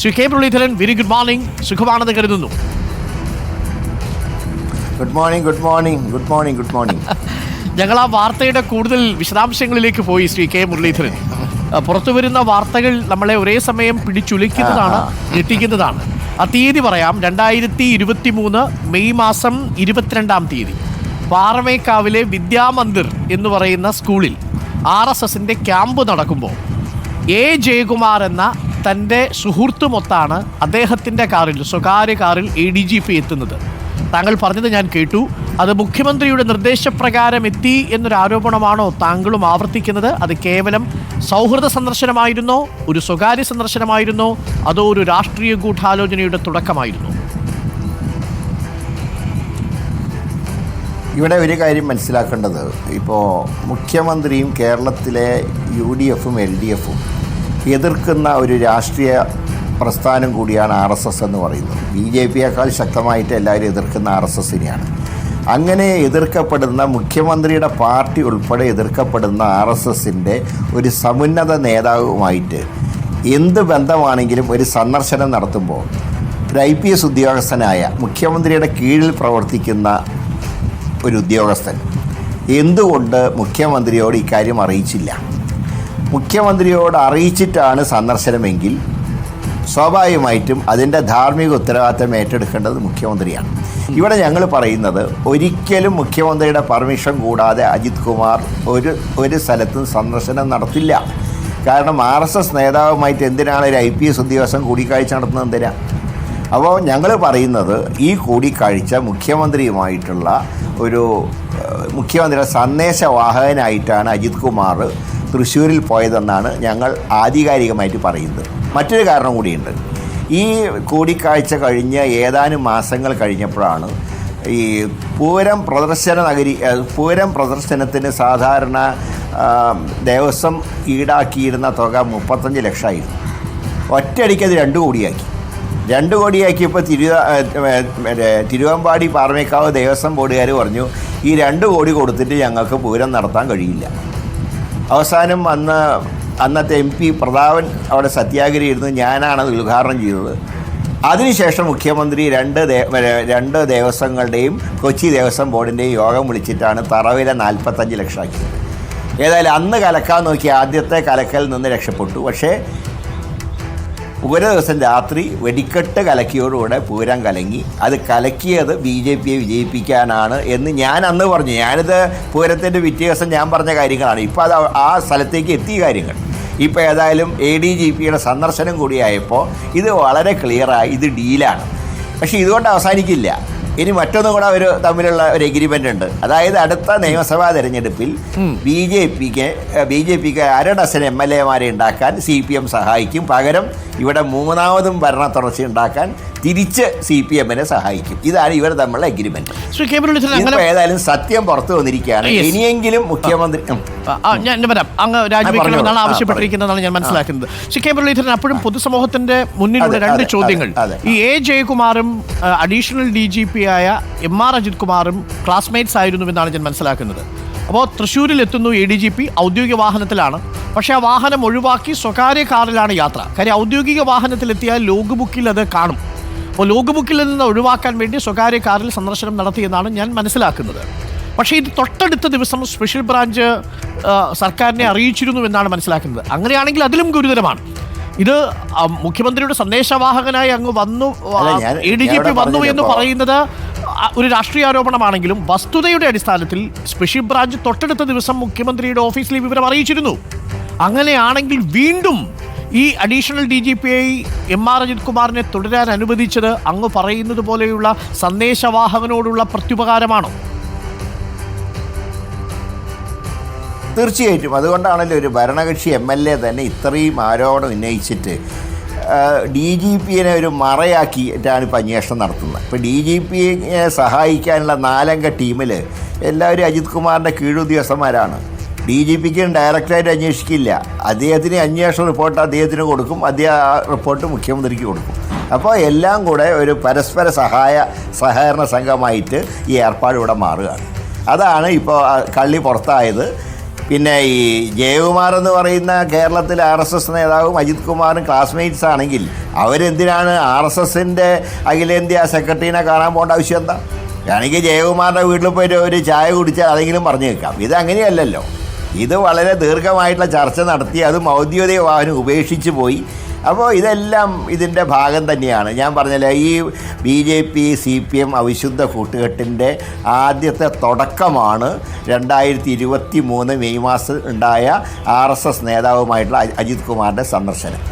Shri K Muraleedharan, very good morning. സുഖമാണെന്ന് കരുതുന്നു. Good morning, good morning, good morning, good morning. ഞങ്ങൾ ആ വാർത്തയുടെ കൂടുതൽ വിശദാംശങ്ങളിലേക്ക് പോയി. ശ്രീ കെ മുരളീധരൻ, പുറത്തു വരുന്ന വാർത്തകൾ നമ്മളെ ഒരേ സമയം പിടിച്ചുലയ്ക്കുന്നതാണ്, ഞെട്ടിക്കുന്നതാണ്. ആ തീയതി പറയാം. 2023 മെയ് മാസം 22-ാം തീയതി പാറമേക്കാവിലെ വിദ്യാമന്ദിർ എന്ന് പറയുന്ന സ്കൂളിൽ RSSന്റെ ക്യാമ്പ് നടക്കുമ്പോൾ എ ജയകുമാർ എന്ന തൻ്റെ സുഹൃത്തുമൊത്താണ് അദ്ദേഹത്തിൻ്റെ കാറിൽ, സ്വകാര്യ കാറിൽ ADGP എത്തുന്നത്. താങ്കൾ പറഞ്ഞത് ഞാൻ കേട്ടു. അത് മുഖ്യമന്ത്രിയുടെ നിർദ്ദേശപ്രകാരം എത്തി എന്നൊരു ആരോപണമാണോ താങ്കളും ആവർത്തിക്കുന്നത്? അത് കേവലം സൗഹൃദ സന്ദർശനമായിരുന്നോ, ഒരു സ്വകാര്യ സന്ദർശനമായിരുന്നോ, അതോ ഒരു രാഷ്ട്രീയ ഗൂഢാലോചനയുടെ തുടക്കമായിരുന്നോ? ഇവിടെ ഒരു കാര്യം മനസ്സിലാക്കേണ്ടത്, ഇപ്പോൾ മുഖ്യമന്ത്രിയും കേരളത്തിലെ UDFും LDFും എതിർക്കുന്ന ഒരു രാഷ്ട്രീയ പ്രസ്ഥാനം കൂടിയാണ് RSS എന്ന് പറയുന്നത്. BJPയേക്കാൾ ശക്തമായിട്ട് എല്ലാവരും എതിർക്കുന്ന RSSനെയാണ്. അങ്ങനെ എതിർക്കപ്പെടുന്ന മുഖ്യമന്ത്രിയുടെ പാർട്ടി ഉൾപ്പെടെ എതിർക്കപ്പെടുന്ന RSSൻ്റെ ഒരു സമുന്നത നേതാവുമായിട്ട് എന്ത് ബന്ധമാണെങ്കിലും ഒരു സന്ദർശനം നടത്തുമ്പോൾ ഒരു IPS ഉദ്യോഗസ്ഥനായ മുഖ്യമന്ത്രിയുടെ കീഴിൽ പ്രവർത്തിക്കുന്ന ഒരു ഉദ്യോഗസ്ഥൻ എന്തുകൊണ്ട് മുഖ്യമന്ത്രിയോട് ഇക്കാര്യം അറിയിച്ചില്ല? മുഖ്യമന്ത്രിയോട് അറിയിച്ചിട്ടാണ് സന്ദർശനമെങ്കിൽ സ്വാഭാവികമായിട്ടും അതിൻ്റെ ധാർമ്മിക ഉത്തരവാദിത്തം ഏറ്റെടുക്കേണ്ടത് മുഖ്യമന്ത്രിയാണ്. ഇവിടെ ഞങ്ങൾ പറയുന്നത്, ഒരിക്കലും മുഖ്യമന്ത്രിയുടെ പെർമിഷൻ കൂടാതെ അജിത് കുമാർ ഒരു സ്ഥലത്തും സന്ദർശനം നടത്തില്ല. കാരണം RSS നേതാവുമായിട്ട് എന്തിനാണ് ഒരു IPS ഉദ്യോഗസ്ഥൻ കൂടിക്കാഴ്ച നടത്തുന്നത്? എന്തിനാണ്? അപ്പോൾ ഞങ്ങൾ പറയുന്നത്, ഈ കൂടിക്കാഴ്ച മുഖ്യമന്ത്രിയുമായിട്ടുള്ള മുഖ്യമന്ത്രിയുടെ സന്ദേശവാഹകനായിട്ടാണ് അജിത് കുമാർ തൃശ്ശൂരിൽ പോയതെന്നാണ് ഞങ്ങൾ ആധികാരികമായിട്ട് പറയുന്നത്. മറ്റൊരു കാരണം കൂടിയുണ്ട്. ഈ കൂടിക്കാഴ്ച കഴിഞ്ഞ് ഏതാനും മാസങ്ങൾ കഴിഞ്ഞപ്പോഴാണ് ഈ പൂരം പ്രദർശനത്തിന് സാധാരണ ദേവസ്വം ഈടാക്കിയിരുന്ന തുക 35 ലക്ഷമായിരുന്നു. ഒറ്റയടിക്ക് അത് 2 കോടിയാക്കി. 2 കോടിയാക്കിയപ്പോൾ തിരുവമ്പാടി പാറമേക്കാവ് ദേവസ്വം ബോർഡുകാർ പറഞ്ഞു, ഈ 2 കോടി കൊടുത്തിട്ട് ഞങ്ങൾക്ക് പൂരം നടത്താൻ കഴിയില്ല. അവസാനം അന്നത്തെ MP പ്രതാപൻ അവിടെ സത്യാഗ്രഹി ഇരുന്ന് ഞാനാണ് ഉദ്ഘാടനം ചെയ്തത്. അതിനുശേഷം മുഖ്യമന്ത്രി രണ്ട് ദേവസ്വങ്ങളുടെയും കൊച്ചി ദേവസ്വം ബോർഡിൻ്റെയും യോഗം വിളിച്ചിട്ടാണ് തറവില 45 ലക്ഷമാക്കിയത്. ഏതായാലും അന്ന് കലക്കാൻ നോക്കി ആദ്യത്തെ കലക്കൽ നിന്ന് രക്ഷപ്പെട്ടു. പക്ഷേ ഒരു ദിവസം രാത്രി വെടിക്കെട്ട് കലക്കിയോടുകൂടെ പൂരം കലങ്ങി. അത് കലക്കിയത് BJPയെ വിജയിപ്പിക്കാനാണ് എന്ന് ഞാൻ അന്ന് പറഞ്ഞു. ഞാനിത് പൂരത്തിൻ്റെ പിറ്റേ ദിവസം ഞാൻ പറഞ്ഞ കാര്യങ്ങളാണ്. ഇപ്പോൾ അത് ആ സ്ഥലത്തേക്ക് എത്തിയ കാര്യങ്ങൾ. ഇപ്പോൾ ഏതായാലും ADGPയുടെ സന്ദർശനം കൂടിയായപ്പോൾ ഇത് വളരെ ക്ലിയറായി, ഇത് ഡീലാണ്. പക്ഷേ ഇതുകൊണ്ട് അവസാനിക്കില്ല. ഇനി മറ്റൊന്നും കൂടെ തമ്മിലുള്ള ഒരു എഗ്രിമെൻ്റ് ഉണ്ട്. അതായത് അടുത്ത നിയമസഭാ തെരഞ്ഞെടുപ്പിൽ BJPക്ക് 1 ഡസൻ MLAമാരെ ഉണ്ടാക്കാൻ CPM സഹായിക്കും. പകരം ഇവിടെ 3ാമതും ഭരണ തുടർച്ച ഉണ്ടാക്കാൻ തിരിച്ച് CPMനെ സഹായിക്കും. ഇതാണ് ഇവർ തമ്മിലുള്ള എഗ്രിമെന്റ്. ഏതായാലും സത്യം പുറത്തു വന്നിരിക്കുകയാണ്. ഇനിയെങ്കിലും മുഖ്യമന്ത്രി രാജിവെക്കണമെന്നാണ് ആവശ്യപ്പെട്ടിരിക്കുന്നതാണ് ഞാൻ മനസ്സിലാക്കുന്നത്. ശ്രീ കെ മുരളീധരൻ, അപ്പോഴും പൊതുസമൂഹത്തിന്റെ മുന്നിലുള്ള 2 ചോദ്യങ്ങൾ. ഈ A ജയകുമാറും അഡീഷണൽ DGP ആയ MR അജിത് കുമാറും ക്ലാസ്മേറ്റ്സ് ആയിരുന്നുവെന്നാണ് ഞാൻ മനസ്സിലാക്കുന്നത്. അപ്പോൾ തൃശ്ശൂരിൽ എത്തുന്നു ADGP, ഔദ്യോഗിക വാഹനത്തിലാണ്. പക്ഷേ ആ വാഹനം ഒഴിവാക്കി സ്വകാര്യ കാറിലാണ് യാത്ര. കാര്യം ഔദ്യോഗിക വാഹനത്തിലെത്തിയാൽ ലോഗ് ബുക്കിൽ അത് കാണും. അപ്പോൾ ലോഗ് ബുക്കിൽ നിന്ന് ഒഴിവാക്കാൻ വേണ്ടി സ്വകാര്യ കാറിൽ സന്ദർശനം നടത്തിയെന്നാണ് ഞാൻ മനസ്സിലാക്കുന്നത്. പക്ഷേ ഇത് തൊട്ടടുത്ത ദിവസം സ്പെഷ്യൽ ബ്രാഞ്ച് സർക്കാരിനെ അറിയിച്ചിരുന്നു എന്നാണ് മനസ്സിലാക്കുന്നത്. അങ്ങനെയാണെങ്കിൽ അതിലും ഗുരുതരമാണ്. ഇത് മുഖ്യമന്ത്രിയുടെ സന്ദേശവാഹകനായി അങ്ങ് വന്നു, ADGP വന്നു എന്ന് പറയുന്നത് ഒരു രാഷ്ട്രീയ ആരോപണമാണെങ്കിലും വസ്തുതയുടെ അടിസ്ഥാനത്തിൽ സ്പെഷ്യൽ ബ്രാഞ്ച് തൊട്ടടുത്ത ദിവസം മുഖ്യമന്ത്രിയുടെ ഓഫീസിൽ ഈ വിവരം അറിയിച്ചിരുന്നു. അങ്ങനെയാണെങ്കിൽ വീണ്ടും ഈ അഡീഷണൽ DGP MR അജിത് കുമാറിനെ തുടരാൻ അനുവദിച്ചത് അങ്ങ് പറയുന്നത് പോലെയുള്ള സന്ദേശവാഹകനോടുള്ള പ്രത്യുപകാരമാണോ? തീർച്ചയായിട്ടും. അതുകൊണ്ടാണല്ലോ ഒരു ഭരണകക്ഷി MLA തന്നെ ഇത്രയും ആരോപണം ഉന്നയിച്ചിട്ട് DGPയെ ഒരു മറയാക്കിയിട്ടാണ് ഇപ്പോൾ അന്വേഷണം നടത്തുന്നത്. ഇപ്പോൾ DGPയെ സഹായിക്കാനുള്ള 4-അംഗ ടീമിൽ എല്ലാവരും അജിത് കുമാറിൻ്റെ കീഴുദ്യോഗസ്ഥന്മാരാണ്. DGPക്ക് ഡയറക്റ്റായിട്ട് അന്വേഷിക്കില്ല. അദ്ദേഹത്തിന് അന്വേഷണ റിപ്പോർട്ട് അദ്ദേഹത്തിന് കൊടുക്കും, അദ്ദേഹം ആ റിപ്പോർട്ട് മുഖ്യമന്ത്രിക്ക് കൊടുക്കും. അപ്പോൾ എല്ലാം കൂടെ ഒരു പരസ്പര സഹകരണ സംഘമായിട്ട് ഈ ഏർപ്പാട് ഇവിടെ മാറുകയാണ്. അതാണ് ഇപ്പോൾ കള്ളി പുറത്തായത്. പിന്നെ ഈ ജയകുമാർ എന്ന് പറയുന്ന കേരളത്തിലെ RSS നേതാവും അജിത് കുമാറും ക്ലാസ്മേറ്റ്സ് ആണെങ്കിൽ അവരെന്തിനാണ് RSSൻ്റെ അഖിലേന്ത്യാ സെക്രട്ടറിനെ കാണാൻ പോകേണ്ട ആവശ്യം എന്താ? വേണമെങ്കിൽ ജയകുമാറിൻ്റെ വീട്ടിൽ പോയിട്ട് ഒരു ചായ കുടിച്ചാൽ അതെങ്കിലും പറഞ്ഞു കേൾക്കാം. ഇതങ്ങനെയല്ലല്ലോ. ഇത് വളരെ ദീർഘമായിട്ടുള്ള ചർച്ച നടത്തി അതും ഔദ്യോഗിക വാഹനം ഉപേക്ഷിച്ച് പോയി. അപ്പോൾ ഇതെല്ലാം ഇതിൻ്റെ ഭാഗം തന്നെയാണ്. ഞാൻ പറഞ്ഞില്ലേ, ഈ BJP CPM അവിശുദ്ധ കൂട്ടുകെട്ടിൻ്റെ ആദ്യത്തെ തുടക്കമാണ് 2023 മെയ് മാസം ഉണ്ടായ RSS നേതാവുമായിട്ടുള്ള അജിത് കുമാറിൻ്റെ സന്ദർശനം.